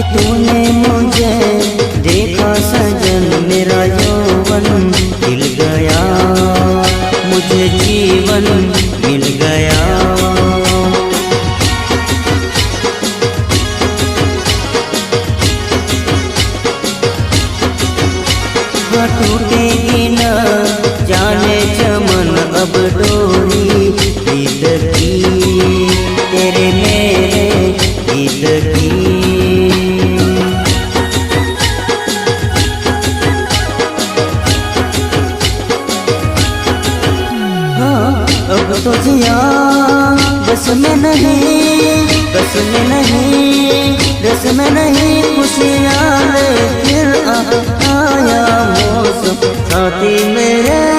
तूने मुझे देखा सजन, मेरा यौवन खिल गया, मुझे जीवन मिल गया। टूटेगी न जाने चमन अब डोरी प्रीत की, तेरे मेरे गीत की। हाँ अब तो जिया बस में नहीं, बस में नहीं, रस में नहीं, खुशियाँ ले फिर आया मौसम साथी मेरे।